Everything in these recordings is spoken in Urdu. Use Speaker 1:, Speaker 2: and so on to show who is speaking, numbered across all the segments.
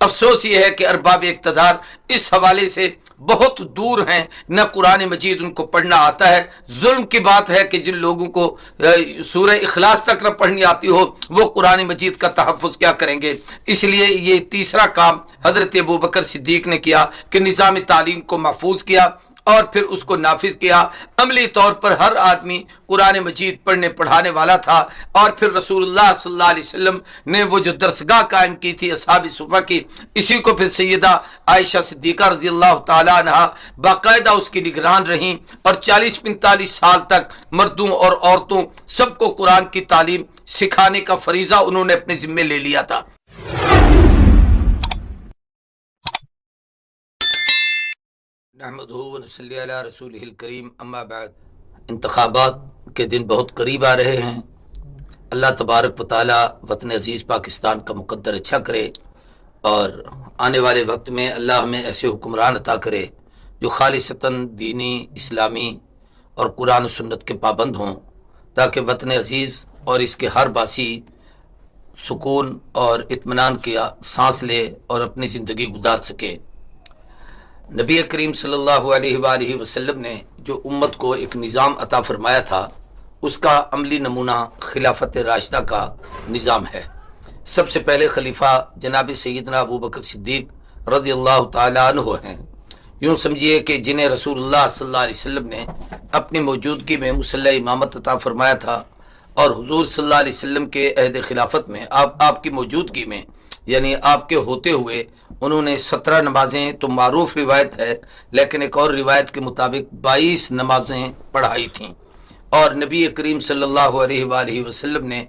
Speaker 1: افسوس یہ ہے کہ ارباب اقتدار اس حوالے سے بہت دور ہیں، نہ قرآن مجید ان کو پڑھنا آتا ہے۔ ظلم کی بات ہے کہ جن لوگوں کو سورہ اخلاص تک نہ پڑھنی آتی ہو وہ قرآن مجید کا تحفظ کیا کریں گے۔ اس لیے یہ تیسرا کام حضرت ابوبکر صدیق نے کیا کہ نظام تعلیم کو محفوظ کیا اور پھر اس کو نافذ کیا۔ عملی طور پر ہر آدمی قرآن مجید پڑھنے پڑھانے والا تھا، اور پھر رسول اللہ صلی اللہ علیہ وسلم نے وہ جو درسگاہ قائم کی تھی اصحاب صفہ کی، اسی کو پھر سیدہ عائشہ صدیقہ رضی اللہ تعالیٰ عنہ باقاعدہ اس کی نگران رہیں، اور 40-45 سال تک مردوں اور عورتوں سب کو قرآن کی تعلیم سکھانے کا فریضہ انہوں نے اپنے ذمے لے لیا تھا۔ نحمدہ ونصلی علی رسولہ الکریم، اما بعد۔ انتخابات کے دن بہت قریب آ رہے ہیں۔ اللہ تبارک و تعالی وطن عزیز پاکستان کا مقدر اچھا کرے، اور آنے والے وقت میں اللہ ہمیں ایسے حکمران عطا کرے جو خالصتاً دینی، اسلامی اور قرآن و سنت کے پابند ہوں، تاکہ وطن عزیز اور اس کے ہر باسی سکون اور اطمینان کی سانس لے اور اپنی زندگی گزار سکے۔ نبی کریم صلی اللہ علیہ وآلہ وسلم نے جو امت کو ایک نظام عطا فرمایا تھا، اس کا عملی نمونہ خلافت راشدہ کا نظام ہے۔ سب سے پہلے خلیفہ جناب سیدنا ابوبکر صدیق رضی اللہ تعالیٰ عنہ ہیں۔ یوں سمجھیے کہ جنہیں رسول اللہ صلی اللہ علیہ وسلم نے اپنی موجودگی میں مسلح امامت عطا فرمایا تھا، اور حضور صلی اللہ علیہ وسلم کے عہد خلافت میں آپ کی موجودگی میں، یعنی آپ کے ہوتے ہوئے انہوں نے 17 نمازیں تو معروف روایت ہے، لیکن ایک اور روایت کے مطابق 22 نمازیں پڑھائی تھیں، اور نبی کریم صلی اللہ علیہ وآلہ وسلم نے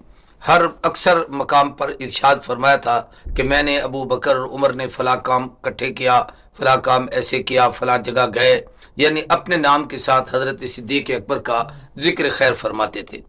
Speaker 1: ہر اکثر مقام پر ارشاد فرمایا تھا کہ میں نے ابو بکر اور عمر نے فلاں کام اکٹھے کیا، فلاں کام ایسے کیا، فلاں جگہ گئے، یعنی اپنے نام کے ساتھ حضرت صدیق اکبر کا ذکر خیر فرماتے تھے۔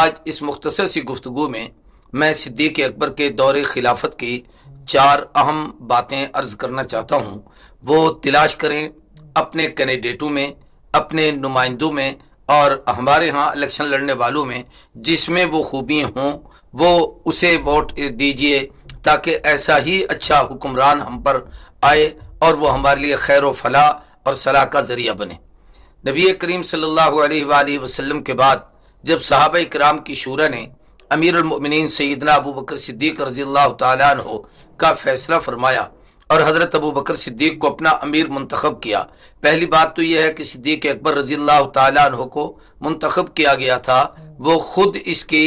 Speaker 1: آج اس مختصر سی گفتگو میں میں صدیق اکبر کے دور خلافت کی 4 اہم باتیں عرض کرنا چاہتا ہوں۔ وہ تلاش کریں اپنے کینڈیڈیٹوں میں، اپنے نمائندوں میں، اور ہمارے ہاں الیکشن لڑنے والوں میں جس میں وہ خوبی ہوں وہ اسے ووٹ دیجئے، تاکہ ایسا ہی اچھا حکمران ہم پر آئے اور وہ ہمارے لیے خیر و فلاح اور صلاح کا ذریعہ بنے۔ نبی کریم صلی اللہ علیہ وآلہ وسلم کے بعد جب صحابہ کرام کی شورا نے امیر المؤمنین سیدنا ابوبکر صدیق رضی اللہ تعالیٰ عنہ کا فیصلہ فرمایا اور حضرت ابوبکر صدیق کو اپنا امیر منتخب کیا، پہلی بات تو یہ ہے کہ صدیق اکبر رضی اللہ تعالیٰ عنہ کو منتخب کیا گیا تھا، وہ خود اس کی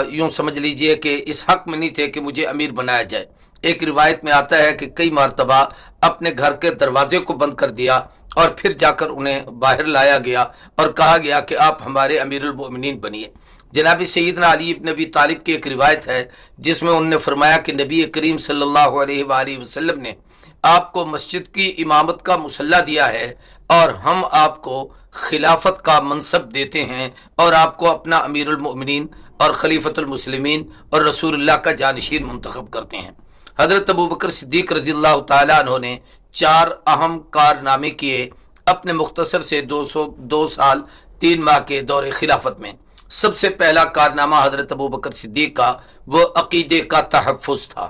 Speaker 1: یوں سمجھ لیجئے کہ اس حق میں نہیں تھے کہ مجھے امیر بنایا جائے۔ ایک روایت میں آتا ہے کہ کئی مرتبہ اپنے گھر کے دروازے کو بند کر دیا اور پھر جا کر انہیں باہر لایا گیا اور کہا گیا کہ آپ ہمارے امیر المؤمنین بنیے۔ جناب سیدنا علی بن ابی طالب کی ایک روایت ہے جس میں انہوں نے فرمایا کہ نبی کریم صلی اللہ علیہ وآلہ وسلم نے آپ کو مسجد کی امامت کا مسلح دیا ہے، اور ہم آپ کو خلافت کا منصب دیتے ہیں اور آپ کو اپنا امیر المؤمنین اور خلیفۃ المسلمین اور رسول اللہ کا جانشین منتخب کرتے ہیں۔ حضرت ابوبکر صدیق رضی اللہ تعالیٰ عنہ نے 4 اہم کارنامے کیے اپنے مختصر سے 202 سال 3 ماہ کے دور خلافت میں۔ سب سے پہلا کارنامہ حضرت ابوبکر صدیق کا وہ عقیدے کا تحفظ تھا،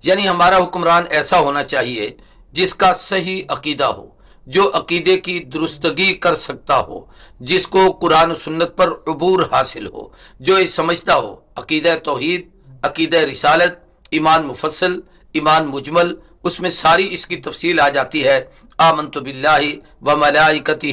Speaker 1: یعنی ہمارا حکمران ایسا ہونا چاہیے جس کا صحیح عقیدہ ہو، جو عقیدے کی درستگی کر سکتا ہو، جس کو قرآن و سنت پر عبور حاصل ہو، جو یہ سمجھتا ہو عقیدہ توحید، عقیدہ رسالت، ایمان مفصل، ایمان مجمل، اس میں ساری اس کی تفصیل آ جاتی ہے۔ آمنت باللہ و ملائکتہ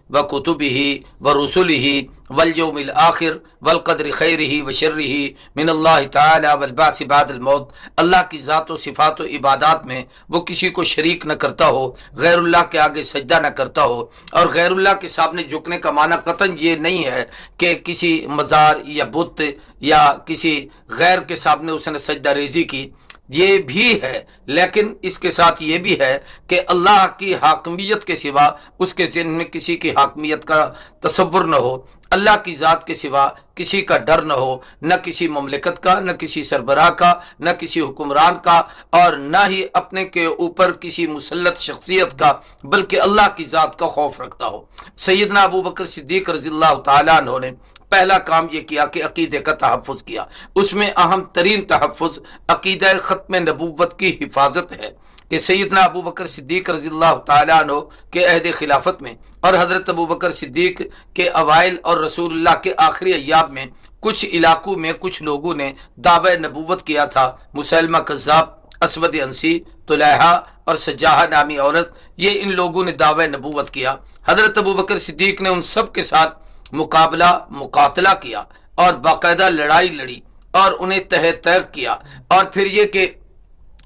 Speaker 1: و کتبہ و رسلہ والیوم الآخر والقدر خیرہ و شرہ من اللہ تعالی والبعث بعد الموت۔ اللہ کی ذات و صفات و عبادات میں وہ کسی کو شریک نہ کرتا ہو، غیر اللہ کے آگے سجدہ نہ کرتا ہو، اور غیر اللہ کے سامنے جھکنے کا معنی قطعاً یہ نہیں ہے کہ کسی مزار یا بت یا کسی غیر کے سامنے اس نے سجدہ ریزی کی، یہ بھی ہے، لیکن اس کے ساتھ یہ بھی ہے کہ اللہ کی حاکمیت کے سوا اس کے ذہن میں کسی کی حاکمیت کا تصور نہ ہو۔ اللہ کی ذات کے سوا کسی کا ڈر نہ ہو، نہ کسی مملکت کا، نہ کسی سربراہ کا، نہ کسی حکمران کا، اور نہ ہی اپنے کے اوپر کسی مسلط شخصیت کا، بلکہ اللہ کی ذات کا خوف رکھتا ہو۔ سیدنا ابو بکر صدیق رضی اللہ تعالیٰ عنہ نے پہلا کام یہ کیا کہ عقیدے کا تحفظ کیا۔ اس میں اہم ترین تحفظ عقیدہ ختم نبوت کی حفاظت ہے کہ سیدنا ابو بکر صدیق رضی اللہ تعالیٰ عنہ کے عہد خلافت میں اور حضرت ابو بکر صدیق کے اوائل اور رسول اللہ کے آخری ایام میں کچھ علاقوں میں کچھ لوگوں نے دعوی نبوت کیا تھا۔ مسیلمہ کذاب، اسود انسی، طلیحہ اور سجاہہ نامی عورت، یہ ان لوگوں نے دعوی نبوت کیا۔ حضرت ابو بکر صدیق نے ان سب کے ساتھ مقاتلہ کیا اور باقاعدہ لڑائی لڑی اور انہیں تہ تیغ کیا، اور پھر یہ کہ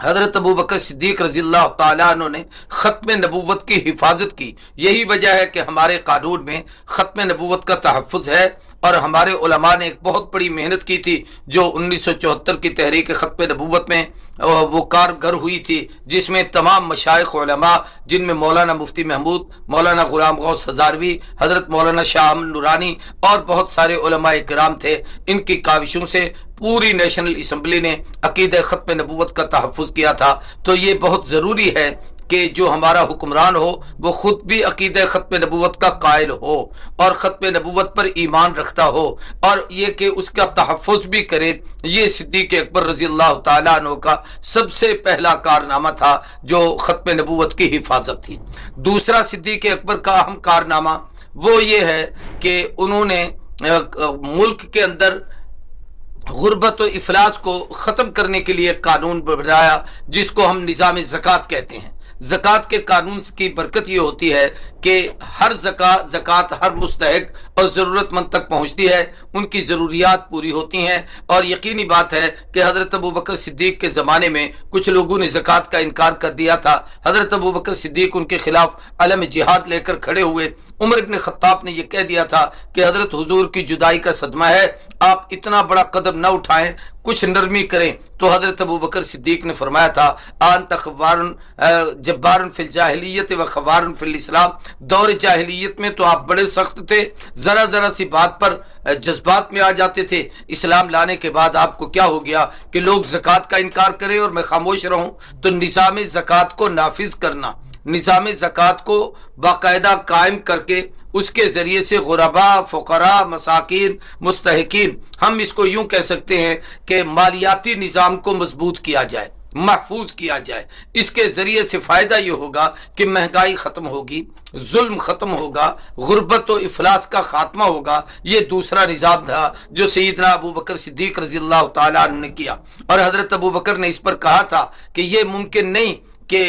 Speaker 1: حضرت ابو بکر صدیق رضی اللہ تعالیٰ عنہ نے ختم نبوت کی حفاظت کی۔ یہی وجہ ہے کہ ہمارے قانون میں ختم نبوت کا تحفظ ہے، اور ہمارے علماء نے ایک بہت بڑی محنت کی تھی جو 1974 کی تحریک ختم نبوت میں وہ کارگر ہوئی تھی، جس میں تمام مشائخ علماء، جن میں مولانا مفتی محمود، مولانا غلام غوث ہزاروی، حضرت مولانا شاہ احمد نورانی اور بہت سارے علماء کرام تھے، ان کی کاوشوں سے پوری نیشنل اسمبلی نے عقیدہ ختم نبوت کا تحفظ کیا تھا۔ تو یہ بہت ضروری ہے کہ جو ہمارا حکمران ہو وہ خود بھی عقیدہ ختم نبوت کا قائل ہو اور ختم نبوت پر ایمان رکھتا ہو، اور یہ کہ اس کا تحفظ بھی کرے۔ یہ صدیق اکبر رضی اللہ تعالیٰ عنہ کا سب سے پہلا کارنامہ تھا جو ختم نبوت کی حفاظت تھی۔ دوسرا صدیق اکبر کا اہم کارنامہ وہ یہ ہے کہ انہوں نے ملک کے اندر غربت و افلاس کو ختم کرنے کے لیے قانون بنایا، جس کو ہم نظام زکوٰۃ کہتے ہیں۔ زکوٰۃ کے قانون کی برکت یہ ہوتی ہے کہ ہر زکوٰۃ ہر مستحق اور ضرورت مند تک پہنچتی ہے، ان کی ضروریات پوری ہوتی ہیں، اور یقینی بات ہے کہ حضرت ابو بکر صدیق کے زمانے میں کچھ لوگوں نے زکوٰۃ کا انکار کر دیا تھا۔ حضرت ابو بکر صدیق ان کے خلاف علم جہاد لے کر کھڑے ہوئے۔ عمر ابن خطاب نے یہ کہہ دیا تھا کہ حضرت حضور کی جدائی کا صدمہ ہے، آپ اتنا بڑا قدم نہ اٹھائیں، کچھ نرمی کریں۔ تو حضرت ابو بکر صدیق نے فرمایا تھا، انت خوار جبار فی الجاہلیت و خوار فی الاسلام، دور جاہلیت میں تو آپ بڑے سخت تھے، ذرا سی بات پر جذبات میں آ جاتے تھے، اسلام لانے کے بعد آپ کو کیا ہو گیا کہ لوگ زکوٰۃ کا انکار کریں اور میں خاموش رہوں؟ تو نظام زکوٰۃ کو نافذ کرنا، نظام زکوٰۃ کو باقاعدہ قائم کر کے اس کے ذریعے سے غرباء، فقراء، مساکین، مستحقین، ہم اس کو یوں کہہ سکتے ہیں کہ مالیاتی نظام کو مضبوط کیا جائے، محفوظ کیا جائے۔ اس کے ذریعے سے فائدہ یہ ہوگا کہ مہنگائی ختم ہوگی، ظلم ختم ہوگا، غربت و افلاس کا خاتمہ ہوگا۔ یہ دوسرا نظام تھا جو سیدنا ابو بکر صدیق رضی اللہ تعالیٰ عنہ نے کیا، اور حضرت ابو بکر نے اس پر کہا تھا کہ یہ ممکن نہیں کہ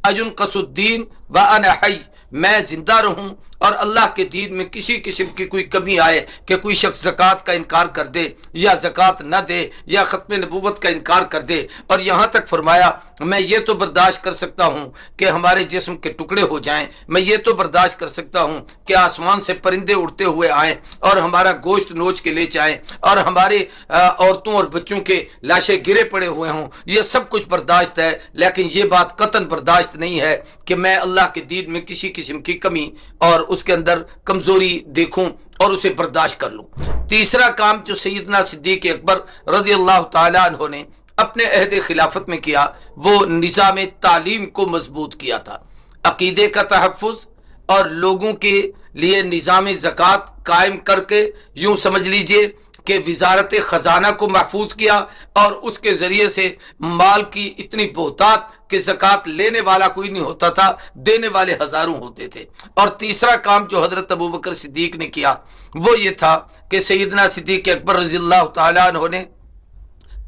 Speaker 1: اجنقص الدین وانا حی، میں زندہ رہوں اور اللہ کے دین میں کسی قسم کی کوئی کمی آئے کہ کوئی شخص زکوٰۃ کا انکار کر دے یا زکوٰۃ نہ دے یا ختم نبوت کا انکار کر دے۔ اور یہاں تک فرمایا، میں یہ تو برداشت کر سکتا ہوں کہ ہمارے جسم کے ٹکڑے ہو جائیں، میں یہ تو برداشت کر سکتا ہوں کہ آسمان سے پرندے اڑتے ہوئے آئیں اور ہمارا گوشت نوچ کے لے جائیں، اور ہمارے عورتوں اور بچوں کے لاشیں گرے پڑے ہوئے ہوں، یہ سب کچھ برداشت ہے، لیکن یہ بات قطعاً برداشت نہیں ہے کہ میں اللہ کے دین میں کسی قسم کی کمی اور اس کے اندر کمزوری دیکھوں اور اسے برداشت کر لوں۔ تیسرا کام جو سیدنا صدیق اکبر رضی اللہ تعالیٰ عنہ نے اپنے عہد خلافت میں کیا، وہ نظام تعلیم کو مضبوط کیا تھا۔ عقیدے کا تحفظ اور لوگوں کے لیے نظام زکوٰۃ قائم کر کے یوں سمجھ لیجئے کہ وزارت خزانہ کو محفوظ کیا، اور اس کے ذریعے سے مال کی اتنی بہتات کہ زکوٰۃ لینے والا کوئی نہیں ہوتا تھا، دینے والے ہزاروں ہوتے تھے۔ اور تیسرا کام جو حضرت ابو بکر صدیق نے کیا وہ یہ تھا کہ سیدنا صدیق اکبر رضی اللہ تعالیٰ عنہ نے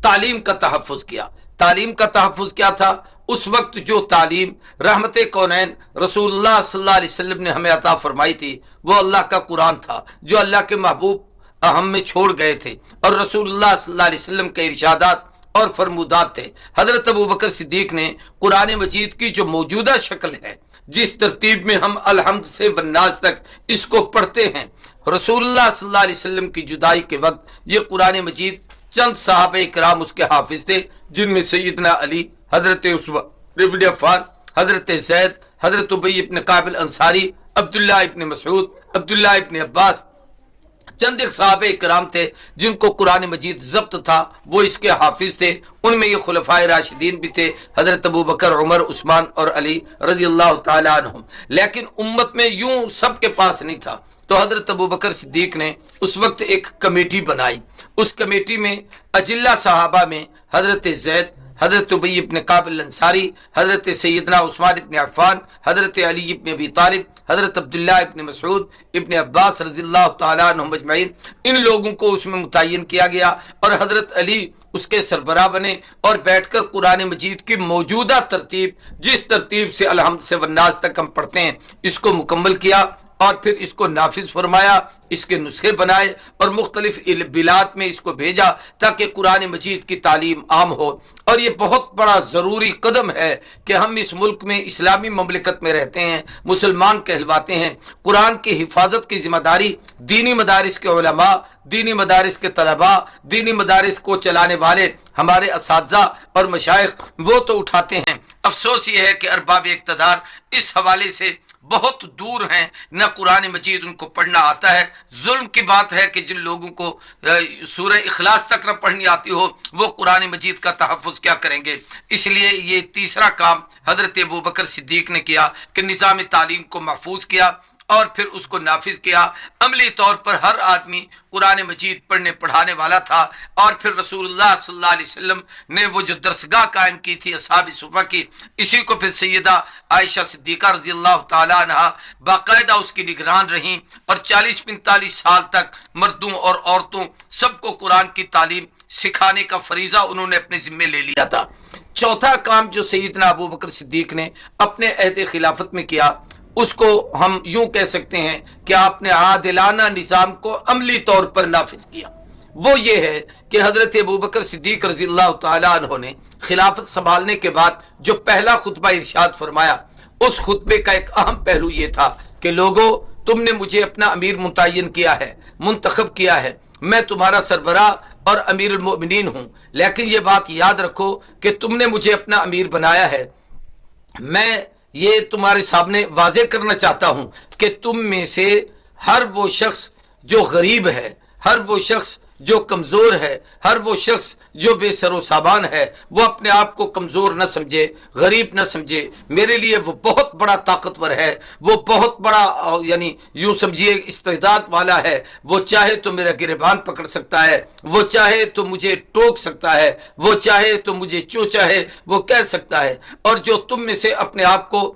Speaker 1: تعلیم کا تحفظ کیا۔ تعلیم کا تحفظ کیا تھا؟ اس وقت جو تعلیم رحمت کونین رسول اللہ صلی اللہ علیہ وسلم نے ہمیں عطا فرمائی تھی وہ اللہ کا قرآن تھا، جو اللہ کے محبوب ہم میں چھوڑ گئے تھے، اور رسول اللہ صلی اللہ علیہ وسلم کے ارشادات اور فرمودات تھے۔ حضرت ابو بکر صدیق نے قرآن مجید کی جو موجودہ شکل ہے، جس ترتیب میں ہم الحمد سے والناس تک اس کو پڑھتے ہیں، رسول اللہ صلی اللہ علیہ وسلم کی جدائی کے وقت یہ قرآن مجید چند صحابہ کرام اس کے حافظ تھے، جن میں سیدنا علی، حضرت عثمان ابن عفان، حضرت زید، حضرت ابی ابن کعب الانصاری، عبداللہ ابن مسعود، عبداللہ ابن عباس، چند ایک صحابہ کرام تھے جن کو قرآن مجید ضبط تھا، وہ اس کے حافظ تھے، ان میں یہ خلفائے راشدین بھی تھے، حضرت ابو بکر، عمر، عثمان اور علی رضی اللہ تعالی عنہم۔ لیکن امت میں یوں سب کے پاس نہیں تھا، تو حضرت ابو بکر صدیق نے اس وقت ایک کمیٹی بنائی۔ اس کمیٹی میں اجلہ صحابہ میں حضرت زید، حضرت ابی ابن کعب الانصاری، حضرت سیدنا عثمان ابن عفان، حضرت علی ابن ابی طالب، حضرت عبداللہ ابن مسعود، ابن عباس رضی اللہ تعالیٰ عنہم اجمعین، ان لوگوں کو اس میں متعین کیا گیا، اور حضرت علی اس کے سربراہ بنے، اور بیٹھ کر قرآن مجید کی موجودہ ترتیب، جس ترتیب سے الحمد سے والناس تک ہم پڑھتے ہیں، اس کو مکمل کیا، اور پھر اس کو نافذ فرمایا، اس کے نسخے بنائے اور مختلف بلاد میں اس کو بھیجا تاکہ قرآن مجید کی تعلیم عام ہو۔ اور یہ بہت بڑا ضروری قدم ہے کہ ہم اس ملک میں اسلامی مملکت میں رہتے ہیں، مسلمان کہلواتے ہیں، قرآن کی حفاظت کی ذمہ داری دینی مدارس کے علماء، دینی مدارس کے طلباء، دینی مدارس کو چلانے والے ہمارے اساتذہ اور مشائخ وہ تو اٹھاتے ہیں۔ افسوس یہ ہے کہ ارباب اقتدار اس حوالے سے بہت دور ہیں، نہ قرآن مجید ان کو پڑھنا آتا ہے۔ ظلم کی بات ہے کہ جن لوگوں کو سورہ اخلاص تک نہ پڑھنی آتی ہو، وہ قرآن مجید کا تحفظ کیا کریں گے۔ اس لیے یہ تیسرا کام حضرت ابو بکر صدیق نے کیا کہ نظام تعلیم کو محفوظ کیا اور پھر اس کو نافذ کیا۔ عملی طور پر ہر آدمی قرآن مجید پڑھنے پڑھانے والا تھا، اور پھر رسول اللہ صلی اللہ علیہ وسلم نے وہ جو درسگاہ قائم کی تھی اصحاب صفہ کی، اسی کو پھر سیدہ عائشہ صدیقہ رضی اللہ تعالیٰ عنہ باقاعدہ اس کی نگران رہیں، اور 40-45 سال تک مردوں اور عورتوں سب کو قرآن کی تعلیم سکھانے کا فریضہ انہوں نے اپنے ذمے لے لیا تھا۔ چوتھا کام جو سیدنا ابو بکر صدیق نے اپنے عہد خلافت میں کیا، اس کو ہم یوں کہہ سکتے ہیں کہ آپ نے عادلانہ نظام کو عملی طور پر نافذ کیا۔ وہ یہ ہے کہ حضرت ابو بکر صدیق رضی اللہ تعالیٰ عنہ نے خلافت سنبھالنے کے بعد جو پہلا خطبہ ارشاد فرمایا، اس خطبے کا ایک اہم پہلو یہ تھا کہ لوگوں، تم نے مجھے اپنا امیر متعین کیا ہے، منتخب کیا ہے، میں تمہارا سربراہ اور امیر المؤمنین ہوں، لیکن یہ بات یاد رکھو کہ تم نے مجھے اپنا امیر بنایا ہے، میں یہ تمہارے سامنے واضح کرنا چاہتا ہوں کہ تم میں سے ہر وہ شخص جو غریب ہے، ہر وہ شخص جو کمزور ہے، ہر وہ شخص جو بے سر و سامان ہے، وہ اپنے آپ کو کمزور نہ سمجھے، غریب نہ سمجھے، میرے لیے وہ بہت بڑا طاقتور ہے، وہ بہت بڑا یعنی یوں سمجھیے استعداد والا ہے، وہ چاہے تو میرا گریبان پکڑ سکتا ہے، وہ چاہے تو مجھے ٹوک سکتا ہے، وہ چاہے تو مجھے جو چاہے وہ کہہ سکتا ہے۔ اور جو تم میں سے اپنے آپ کو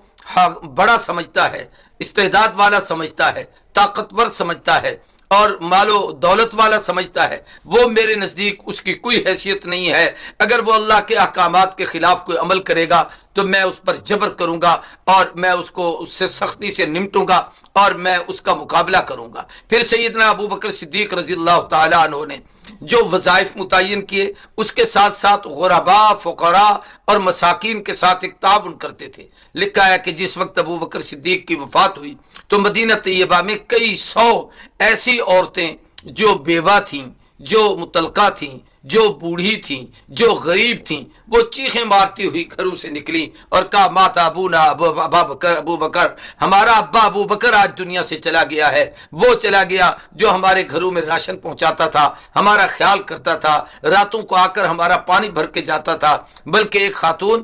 Speaker 1: بڑا سمجھتا ہے، استعداد والا سمجھتا ہے، طاقتور سمجھتا ہے اور مال و دولت والا سمجھتا ہے، وہ میرے نزدیک اس کی کوئی حیثیت نہیں ہے۔ اگر وہ اللہ کے احکامات کے خلاف کوئی عمل کرے گا تو میں اس پر جبر کروں گا، اور میں اس کو اس سے سختی سے نمٹوں گا، اور میں اس کا مقابلہ کروں گا۔ پھر سیدنا ابو بکر صدیق رضی اللہ تعالیٰ عنہ نے جو وظائف متعین کیے، اس کے ساتھ ساتھ غرباء، فقراء اور مساکین کے ساتھ ایک تعاون کرتے تھے۔ لکھا ہے کہ جس وقت ابو بکر صدیق کی وفات ہوئی تو مدینہ طیبہ میں کئی 100 ایسی عورتیں جو بیوہ تھیں، جو مطلقہ تھیں، جو بوڑھی تھیں، جو غریب تھیں، وہ چیخیں مارتی ہوئی گھروں سے نکلی اور کہا مات ابونا ابو بکر، ہمارا ابا ابو بکر آج دنیا سے چلا گیا ہے، وہ چلا گیا جو ہمارے گھروں میں راشن پہنچاتا تھا، ہمارا خیال کرتا تھا، راتوں کو آ کر ہمارا پانی بھر کے جاتا تھا۔ بلکہ ایک خاتون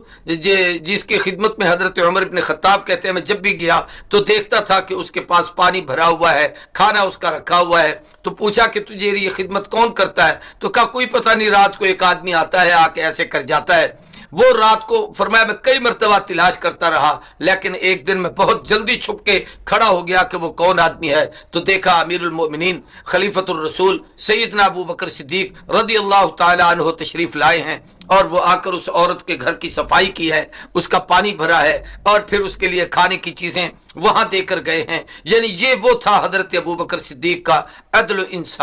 Speaker 1: جس کی خدمت میں حضرت عمر ابن خطاب کہتے ہیں میں جب بھی گیا تو دیکھتا تھا کہ اس کے پاس پانی بھرا ہوا ہے، کھانا اس کا رکھا ہوا ہے، تو پوچھا کہ تجھے یہ خدمت کون کرتا ہے؟ تو کہا کوئی پتہ نہیں، رات کو ایک آدمی آتا ہے، آ کے ایسے کر جاتا ہے۔ وہ رات کو فرمایا میں کئی مرتبہ تلاش کرتا رہا، لیکن ایک دن میں بہت جلدی چھپ کے کھڑا ہو گیا کہ وہ کون آدمی ہے، تو دیکھا امیر المؤمنین خلیفۃ الرسول سیدنا ابو بکر صدیق رضی اللہ تعالیٰ عنہ تشریف لائے ہیں، اور وہ آ کر اس عورت کے گھر کی صفائی کی ہے، اس کا پانی بھرا ہے، اور پھر اس کے لیے کھانے کی چیزیں وہاں دے کر گئے ہیں۔ یعنی یہ وہ تھا حضرت ابو بکر صدیق کا عدل و انصاف۔